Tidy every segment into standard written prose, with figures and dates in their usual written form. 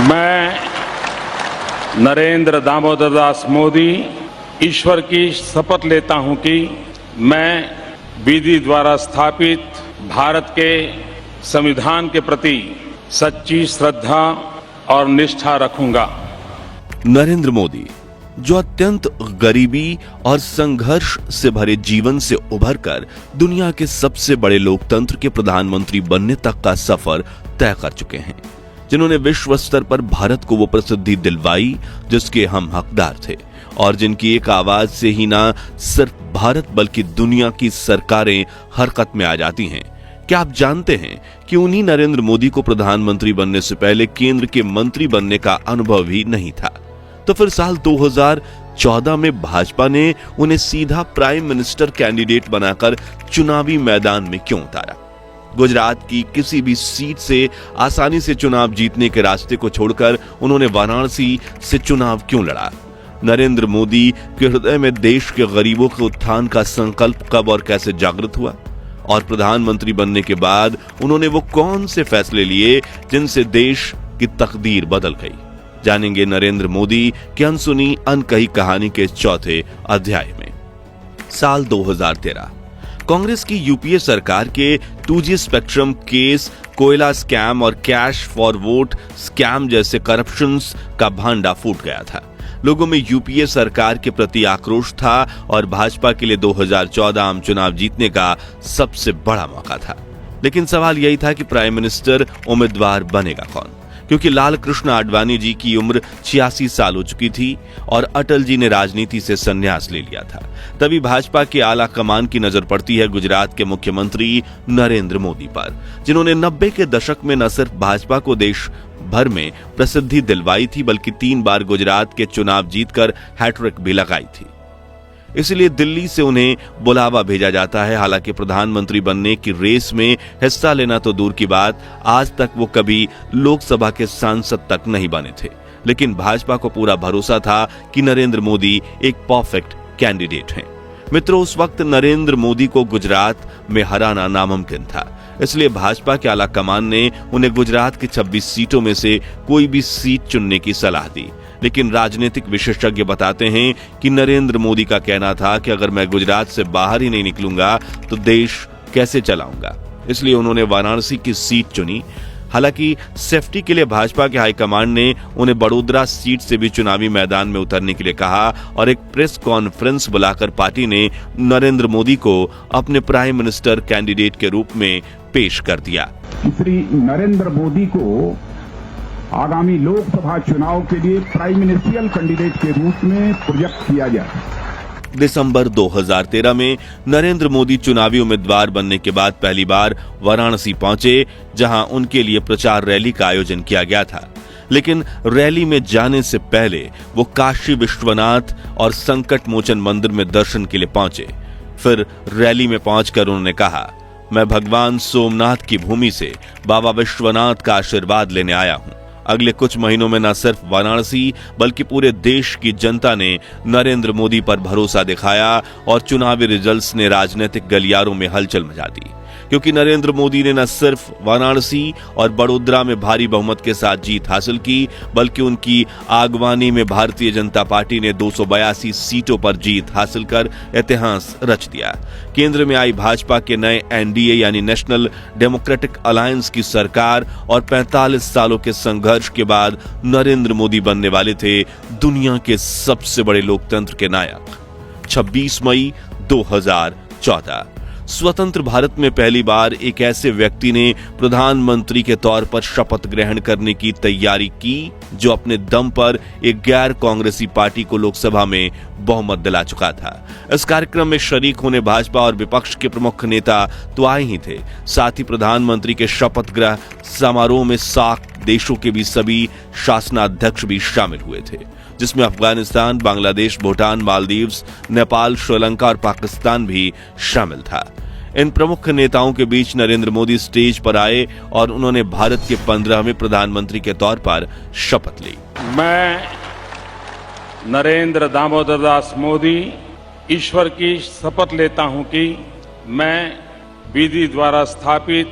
मैं नरेंद्र दामोदर दास मोदी ईश्वर की शपथ लेता हूं कि मैं विधि द्वारा स्थापित भारत के संविधान के प्रति सच्ची श्रद्धा और निष्ठा रखूंगा। नरेंद्र मोदी जो अत्यंत गरीबी और संघर्ष से भरे जीवन से उभरकर दुनिया के सबसे बड़े लोकतंत्र के प्रधानमंत्री बनने तक का सफर तय कर चुके हैं, जिन्होंने विश्व स्तर पर भारत को वो प्रसिद्धि दिलवाई जिसके हम हकदार थे और जिनकी एक आवाज से ही ना सिर्फ भारत बल्कि दुनिया की सरकारें हरकत में आ जाती हैं। क्या आप जानते हैं कि उन्हीं नरेंद्र मोदी को प्रधानमंत्री बनने से पहले केंद्र के मंत्री बनने का अनुभव ही नहीं था? तो फिर साल 2014 में भाजपा ने उन्हें सीधा प्राइम मिनिस्टर कैंडिडेट बनाकर चुनावी मैदान में क्यों उतारा? गुजरात की किसी भी सीट से आसानी से चुनाव जीतने के रास्ते को छोड़कर उन्होंने वाराणसी से चुनाव क्यों लड़ा? नरेंद्र मोदी के हृदय में देश के गरीबों के उत्थान का संकल्प कब और कैसे जागृत हुआ? और प्रधानमंत्री बनने के बाद उन्होंने वो कौन से फैसले लिए जिनसे देश की तकदीर बदल गई? जानेंगे नरेंद्र मोदी की अनसुनी अनकही कहानी के चौथे अध्याय में। साल 2013 कांग्रेस की यूपीए सरकार के 2G स्पेक्ट्रम केस, कोयला स्कैम और कैश फॉर वोट स्कैम जैसे करप्शंस का भांडा फूट गया था। लोगों में यूपीए सरकार के प्रति आक्रोश था और भाजपा के लिए 2014 आम चुनाव जीतने का सबसे बड़ा मौका था। लेकिन सवाल यही था कि प्राइम मिनिस्टर उम्मीदवार बनेगा कौन, क्योंकि लाल कृष्ण आडवाणी जी की उम्र 86 साल हो चुकी थी और अटल जी ने राजनीति से संन्यास ले लिया था। तभी भाजपा के आला कमान की नजर पड़ती है गुजरात के मुख्यमंत्री नरेंद्र मोदी पर, जिन्होंने 90 के दशक में न सिर्फ भाजपा को देश भर में प्रसिद्धि दिलवाई थी बल्कि 3 बार गुजरात के चुनाव जीतकर हैट्रिक भी लगाई थी। इसलिए दिल्ली से उन्हें बुलावा भेजा जाता है। हालांकि प्रधानमंत्री बनने की रेस में हिस्सा लेना तो दूर की बात, आज तक वो कभी लोकसभा के सांसद तक नहीं बने थे। लेकिन भाजपा को पूरा भरोसा था कि नरेंद्र मोदी एक परफेक्ट कैंडिडेट हैं। मित्रों, उस वक्त नरेंद्र मोदी को गुजरात में हराना नामुमकिन था। इसलिए भाजपा के आला कमान ने उन्हें गुजरात की 26 सीटों में से कोई भी सीट चुनने की सलाह दी। लेकिन राजनीतिक विशेषज्ञ बताते हैं कि नरेंद्र मोदी का कहना था कि अगर मैं गुजरात से बाहर ही नहीं निकलूंगा तो देश कैसे चलाऊंगा। इसलिए उन्होंने वाराणसी की सीट चुनी। हालांकि सेफ्टी के लिए भाजपा के हाईकमांड ने उन्हें बड़ोदरा सीट से भी चुनावी मैदान में उतरने के लिए कहा और एक प्रेस कॉन्फ्रेंस बुलाकर पार्टी ने नरेंद्र मोदी को अपने प्राइम मिनिस्टर कैंडिडेट के रूप में पेश कर दिया। श्री नरेंद्र मोदी को आगामी लोकसभा चुनाव के लिए प्राइम मिनिस्ट्रियल कैंडिडेट के रूप में प्रोजेक्ट किया गया। दिसंबर 2013 में नरेंद्र मोदी चुनावी उम्मीदवार बनने के बाद पहली बार वाराणसी पहुंचे, जहां उनके लिए प्रचार रैली का आयोजन किया गया था। लेकिन रैली में जाने से पहले वो काशी विश्वनाथ और संकट मोचन मंदिर में दर्शन के लिए पहुंचे। फिर रैली में पहुंचकर उन्होंने कहा, मैं भगवान सोमनाथ की भूमि से बाबा विश्वनाथ का आशीर्वाद लेने आया हूं। अगले कुछ महीनों में न सिर्फ वाराणसी बल्कि पूरे देश की जनता ने नरेंद्र मोदी पर भरोसा दिखाया और चुनावी रिजल्ट्स ने राजनीतिक गलियारों में हलचल मचा दी, क्योंकि नरेंद्र मोदी ने न सिर्फ वाराणसी और बड़ोदरा में भारी बहुमत के साथ जीत हासिल की, बल्कि उनकी आगवानी में भारतीय जनता पार्टी ने 282 सीटों पर जीत हासिल कर इतिहास रच दिया। केंद्र में आई भाजपा के नए एनडीए यानी नेशनल डेमोक्रेटिक अलायंस की सरकार और 45 सालों के संघर्ष के बाद नरेंद्र मोदी बनने वाले थे दुनिया के सबसे बड़े लोकतंत्र के नायक। 26 मई 2014 स्वतंत्र भारत में पहली बार एक ऐसे व्यक्ति ने प्रधानमंत्री के तौर पर शपथ ग्रहण करने की तैयारी की जो अपने दम पर एक गैर कांग्रेसी पार्टी को लोकसभा में बहुमत दिला चुका था। इस कार्यक्रम में शरीक होने भाजपा और विपक्ष के प्रमुख नेता तो आए ही थे, साथ ही प्रधानमंत्री के शपथ ग्रहण समारोह में सार्क देशों के भी सभी शासनाध्यक्ष भी शामिल हुए थे, जिसमें अफगानिस्तान, बांग्लादेश, भूटान, मालदीव्स, नेपाल, श्रीलंका और पाकिस्तान भी शामिल था। इन प्रमुख नेताओं के बीच नरेंद्र मोदी स्टेज पर आए और उन्होंने भारत के 15वें प्रधानमंत्री के तौर पर शपथ ली। मैं नरेंद्र दामोदर दास मोदी ईश्वर की शपथ लेता हूं कि मैं विधि द्वारा स्थापित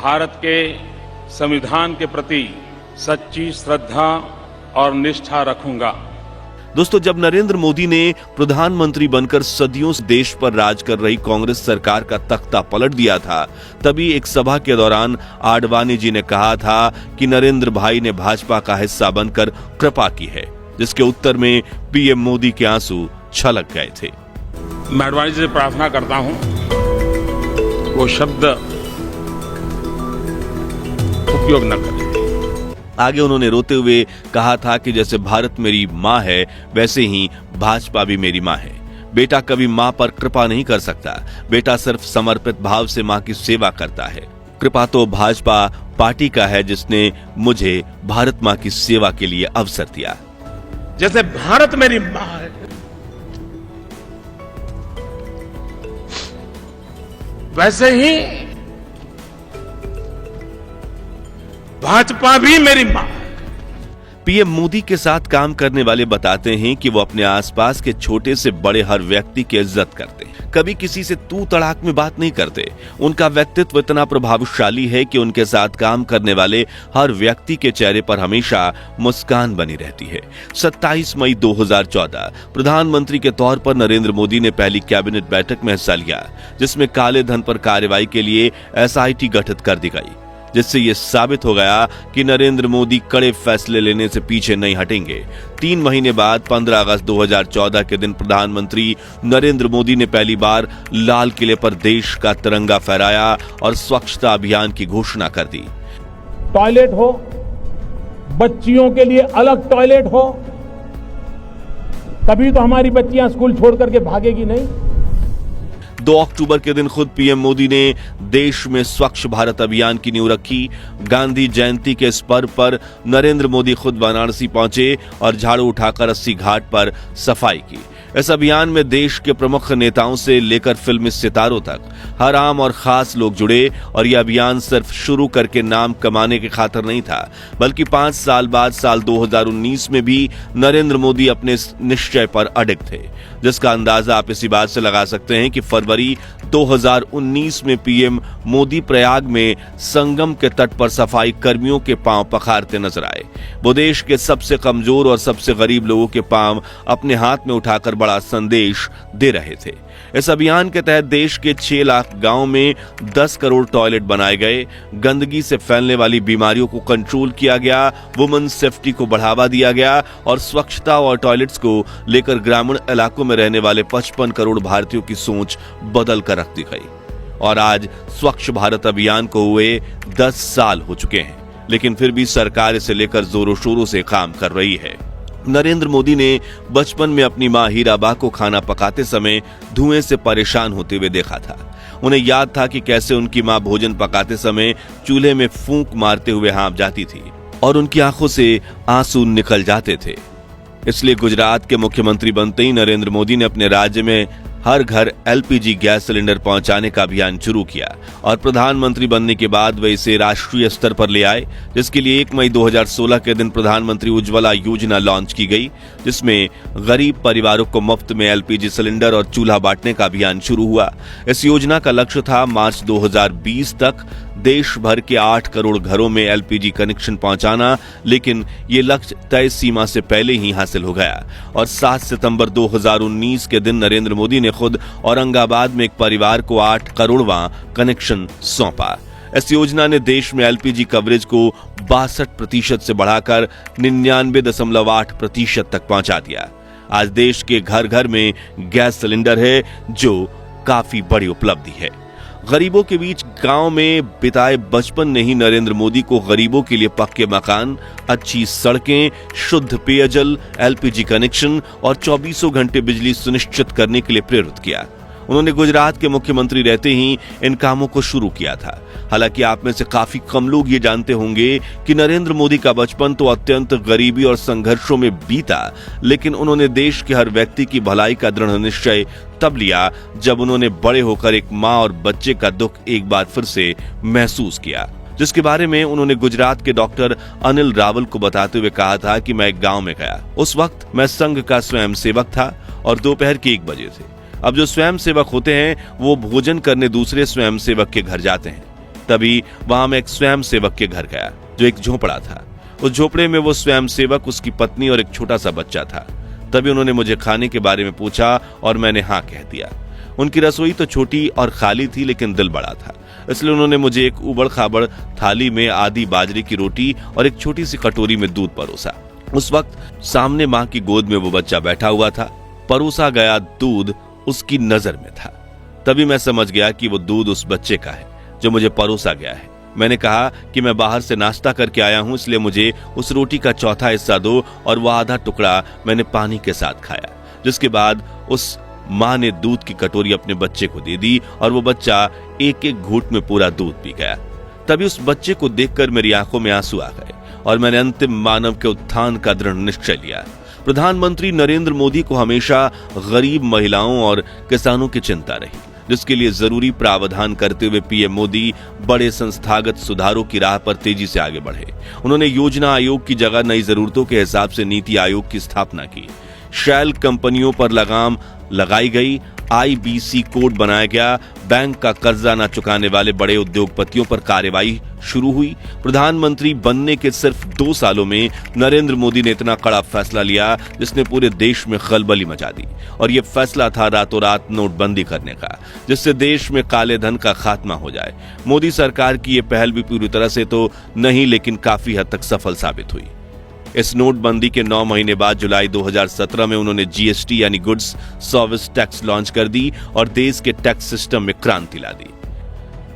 भारत के संविधान के प्रति सच्ची श्रद्धा और निष्ठा रखूंगा। दोस्तों, जब नरेंद्र मोदी ने प्रधानमंत्री बनकर सदियों से देश पर राज कर रही कांग्रेस सरकार का तख्ता पलट दिया था, तभी एक सभा के दौरान आडवाणी जी ने कहा था कि नरेंद्र भाई ने भाजपा का हिस्सा बनकर कृपा की है, जिसके उत्तर में पीएम मोदी के आंसू छलक गए थे। मैं आडवाणी जी से प्रार्थना करता हूं, वो शब्द उपयोग न करें। आगे उन्होंने रोते हुए कहा था कि जैसे भारत मेरी माँ है, वैसे ही भाजपा भी मेरी माँ है। बेटा कभी माँ पर कृपा नहीं कर सकता, बेटा सिर्फ समर्पित भाव से माँ की सेवा करता है। कृपा तो भाजपा पार्टी का है, जिसने मुझे भारत माँ की सेवा के लिए अवसर दिया। जैसे भारत मेरी माँ है, वैसे ही भाजपा भी मेरी मां है। पीएम मोदी के साथ काम करने वाले बताते हैं कि वो अपने आसपास के छोटे से बड़े हर व्यक्ति की इज्जत करते हैं, कभी किसी से तू तड़ाक में बात नहीं करते। उनका व्यक्तित्व इतना प्रभावशाली है कि उनके साथ काम करने वाले हर व्यक्ति के चेहरे पर हमेशा मुस्कान बनी रहती है। 27 मई 2014 प्रधानमंत्री के तौर पर नरेंद्र मोदी ने पहली कैबिनेट बैठक में हिस्सा लिया, जिसमें काले धन पर कार्रवाई के लिए SIT गठित कर दी गई, जिससे यह साबित हो गया कि नरेंद्र मोदी कड़े फैसले लेने से पीछे नहीं हटेंगे। 3 महीने बाद 15 अगस्त 2014 के दिन प्रधानमंत्री नरेंद्र मोदी ने पहली बार लाल किले पर देश का तिरंगा फहराया और स्वच्छता अभियान की घोषणा कर दी। टॉयलेट हो, बच्चियों के लिए अलग टॉयलेट हो, तभी तो हमारी बच्चियां स्कूल छोड़ करके भागेगी नहीं। 2 अक्टूबर के दिन खुद पीएम मोदी ने देश में स्वच्छ भारत अभियान की नींव रखी। गांधी जयंती के इस पर्व पर नरेंद्र मोदी खुद वाराणसी पहुंचे और झाड़ू उठाकर 80 घाट पर सफाई की। इस अभियान में देश के प्रमुख नेताओं से लेकर फिल्मी सितारों तक हर आम और खास लोग जुड़े, और यह अभियान सिर्फ शुरू करके नाम कमाने की खातिर नहीं था, बल्कि 5 साल बाद साल 2019 में भी नरेंद्र मोदी अपने निश्चय पर अडिग थे, जिसका अंदाजा आप इसी बात से लगा सकते हैं कि फरवरी 2019 में पीएम मोदी प्रयाग में संगम के तट पर सफाई कर्मियों के पांव पखारते नजर आए। वो देश के सबसे कमजोर और सबसे गरीब लोगों के पांव अपने हाथ में उठाकर बड़ा संदेश दे रहे थे। इस अभियान के तहत देश के 6 लाख गांव में 10 करोड़ टॉयलेट बनाए गए, गंदगी से फैलने वाली बीमारियों को कंट्रोल किया गया, वुमेन सेफ्टी को बढ़ावा दिया गया और स्वच्छता और टॉयलेट्स को लेकर ग्रामीण इलाकों में रहने वाले 55 करोड़ भारतीयों की सोच बदल कर रख दी गई। और आज स्वच्छ भारत अभियान को हुए 10 साल हो चुके हैं, लेकिन फिर भी सरकार इसे लेकर जोरों शोरों से काम कर रही है। नरेंद्र मोदी ने बचपन में अपनी मां हीराबा को खाना पकाते समय धुएं से परेशान होते हुए देखा था। उन्हें याद था कि कैसे उनकी मां भोजन पकाते समय चूल्हे में फूंक मारते हुए हाँफ जाती थी और उनकी आंखों से आंसू निकल जाते थे। इसलिए गुजरात के मुख्यमंत्री बनते ही नरेंद्र मोदी ने अपने राज्य में हर घर LPG गैस सिलेंडर पहुंचाने का अभियान शुरू किया और प्रधानमंत्री बनने के बाद वे इसे राष्ट्रीय स्तर पर ले आए, जिसके लिए 1 मई 2016 के दिन प्रधानमंत्री उज्ज्वला योजना लॉन्च की गई, जिसमें गरीब परिवारों को मुफ्त में LPG सिलेंडर और चूल्हा बांटने का अभियान शुरू हुआ। इस योजना का लक्ष्य था मार्च 2020 तक देश भर के 8 करोड़ घरों में LPG कनेक्शन पहुंचाना, लेकिन ये लक्ष्य तय सीमा से पहले ही हासिल हो गया और 7 सितंबर 2019 के दिन नरेंद्र मोदी ने खुद औरंगाबाद में एक परिवार को 8 करोड़वां कनेक्शन सौंपा। इस योजना ने देश में LPG कवरेज को 62% से बढ़ाकर 99.8% तक पहुंचा दिया। आज देश के घर घर में गैस सिलेंडर है, जो काफी बड़ी उपलब्धि है। गरीबों के बीच गांव में बिताए बचपन ने ही नरेंद्र मोदी को गरीबों के लिए पक्के मकान, अच्छी सड़कें, शुद्ध पेयजल, LPG कनेक्शन और 24 घंटे बिजली सुनिश्चित करने के लिए प्रेरित किया। उन्होंने गुजरात के मुख्यमंत्री रहते ही इन कामों को शुरू किया था। हालांकि आप में से काफी कम लोग ये जानते होंगे कि नरेंद्र मोदी का बचपन तो अत्यंत गरीबी और संघर्षों में बीता, लेकिन उन्होंने देश के हर व्यक्ति की भलाई का दृढ़ निश्चय तब लिया जब उन्होंने बड़े होकर एक माँ और बच्चे का दुख एक बार फिर से महसूस किया, जिसके बारे में उन्होंने गुजरात के डॉक्टर अनिल रावल को बताते हुए कहा था कि मैं एक गांव में गया। उस वक्त मैं संघ का स्वयंसेवक था और दोपहर के 1 बजे थे। अब जो स्वयंसेवक होते हैं वो भोजन करने दूसरे स्वयंसेवक के घर जाते हैं। तभी वहां मैं एक स्वयंसेवक के घर गया जो एक झोपड़ा था। उस झोपड़े में वो स्वयंसेवक, उसकी पत्नी और एक छोटा सा बच्चा था। तभी उन्होंने मुझे खाने के बारे में पूछा और मैंने हाँ कह दिया। उनकी रसोई तो छोटी और खाली थी, लेकिन दिल बड़ा था, इसलिए उन्होंने मुझे एक उबड़ खाबड़ थाली में आधी बाजरे की रोटी और एक छोटी सी कटोरी में दूध परोसा। उस वक्त सामने माँ की गोद में वो बच्चा बैठा हुआ था। परोसा गया दूध उसकी नजर में था। तभी मैं समझ गया कि वो दूध उस बच्चे का है जो मुझे परोसा गया है। मैंने कहा कि मैं बाहर से नाश्ता करके आया हूं, इसलिए मुझे उस रोटी का चौथा हिस्सा दो, और वह आधा टुकड़ा मैंने पानी के साथ खाया। जिसके बाद उस माँ ने दूध की कटोरी अपने बच्चे को दे दी और वो बच्चा एक एक घूंट में पूरा दूध पी गया। तभी उस बच्चे को देखकर मेरी आंखों में आंसू आ गए और मैंने अंतिम मानव के उत्थान का दृढ़ निश्चय लिया। प्रधानमंत्री नरेंद्र मोदी को हमेशा गरीब महिलाओं और किसानों की चिंता रही, जिसके लिए जरूरी प्रावधान करते हुए पीएम मोदी बड़े संस्थागत सुधारों की राह पर तेजी से आगे बढ़े। उन्होंने योजना आयोग की जगह नई जरूरतों के हिसाब से नीति आयोग की स्थापना की। शैल कंपनियों पर लगाम लगाई गई, आईबीसी कोड बनाया गया, बैंक का कर्जा न चुकाने वाले बड़े उद्योगपतियों पर कार्रवाई शुरू हुई। प्रधानमंत्री बनने के सिर्फ 2 सालों में नरेंद्र मोदी ने इतना कड़ा फैसला लिया जिसने पूरे देश में खलबली मचा दी, और यह फैसला था रातों रात नोटबंदी करने का, जिससे देश में काले धन का खात्मा हो जाए। मोदी सरकार की यह पहल भी पूरी तरह से तो नहीं, लेकिन काफी हद तक सफल साबित हुई। इस नोटबंदी के 9 महीने बाद जुलाई 2017 में उन्होंने जीएसटी यानी गुड्स सर्विस टैक्स लॉन्च कर दी और देश के टैक्स सिस्टम में क्रांति ला दी।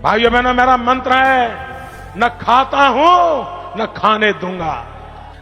भाइयों बहनों, मेरा मंत्र है, न खाता हूं न खाने दूंगा।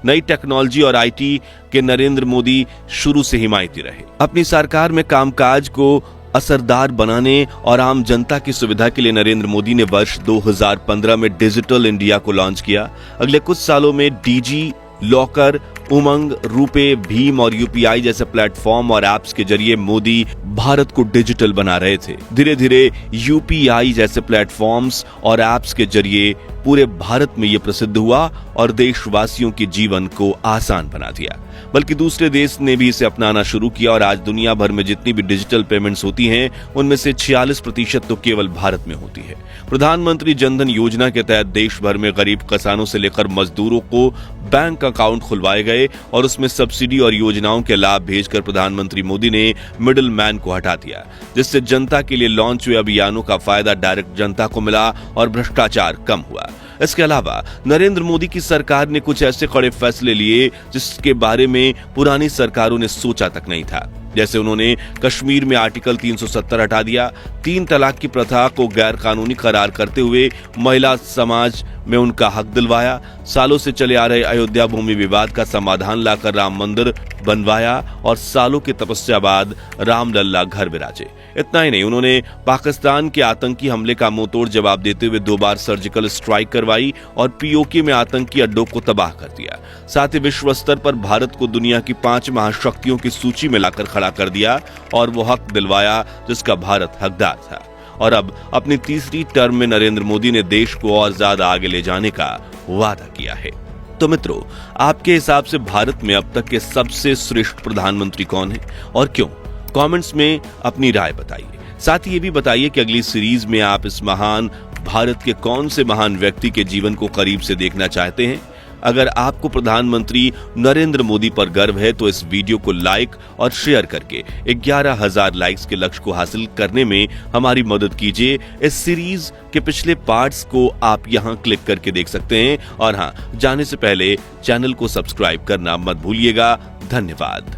नई टेक्नोलॉजी और आईटी के नरेंद्र मोदी शुरू से हिमायती रहे। अपनी सरकार में कामकाज को असरदार बनाने और आम जनता की सुविधा के लिए नरेंद्र मोदी ने वर्ष 2015 में डिजिटल इंडिया को लॉन्च किया। अगले कुछ सालों में डीजी लॉकर, उमंग, रुपे, भीम और यूपीआई जैसे प्लेटफॉर्म और एप्स के जरिए मोदी भारत को डिजिटल बना रहे थे। धीरे धीरे यूपीआई जैसे प्लेटफॉर्म्स और एप्स के जरिए पूरे भारत में यह प्रसिद्ध हुआ और देशवासियों के जीवन को आसान बना दिया। बल्कि दूसरे देश ने भी इसे अपनाना शुरू किया और आज दुनिया भर में जितनी भी डिजिटल पेमेंट्स होती हैं, उनमें से 46% तो केवल भारत में होती है। प्रधानमंत्री जनधन योजना के तहत देश भर में गरीब किसानों से लेकर मजदूरों को बैंक अकाउंट खुलवाए गए और उसमें सब्सिडी और योजनाओं के लाभ भेजकर प्रधानमंत्री मोदी ने मिडिल मैन को हटा दिया, जिससे जनता के लिए लॉन्च हुए अभियानों का फायदा डायरेक्ट जनता को मिला और भ्रष्टाचार कम हुआ। इसके अलावा नरेंद्र मोदी की सरकार ने कुछ ऐसे कड़े फैसले लिए जिसके बारे में पुरानी सरकारों ने सोचा तक नहीं था। जैसे उन्होंने कश्मीर में आर्टिकल 370 हटा दिया, 3 तलाक की प्रथा को गैर कानूनी करार करते हुए महिला समाज में उनका हक दिलवाया, सालों से चले आ रहे अयोध्या भूमि विवाद का समाधान लाकर राम मंदिर बनवाया और सालों की तपस्या बाद रामलल्ला घर विराजे। इतना ही नहीं, उन्होंने पाकिस्तान के आतंकी हमले का मुंहतोड़ जवाब देते हुए 2 बार सर्जिकल स्ट्राइक करवाई और पीओके में आतंकी अड्डों को तबाह कर दिया। साथ ही विश्व स्तर पर भारत को दुनिया की 5 महाशक्तियों की सूची में लाकर खड़ा कर दिया और वो हक दिलवाया जिसका भारत हकदार था। और अब अपनी तीसरी टर्म में नरेंद्र मोदी ने देश को और ज्यादा आगे ले जाने का वादा किया है। तो मित्रों, आपके हिसाब से भारत में अब तक के सबसे श्रेष्ठ प्रधानमंत्री कौन है और क्यों? कमेंट्स में अपनी राय बताइए। साथ ही ये भी बताइए कि अगली सीरीज में आप इस महान भारत के कौन से महान व्यक्ति के जीवन को करीब से देखना चाहते हैं। अगर आपको प्रधानमंत्री नरेंद्र मोदी पर गर्व है तो इस वीडियो को लाइक और शेयर करके 11,000 लाइक्स के लक्ष्य को हासिल करने में हमारी मदद कीजिए। इस सीरीज के पिछले पार्ट्स को आप यहां क्लिक करके देख सकते हैं और हां, जाने से पहले चैनल को सब्सक्राइब करना मत भूलिएगा। धन्यवाद।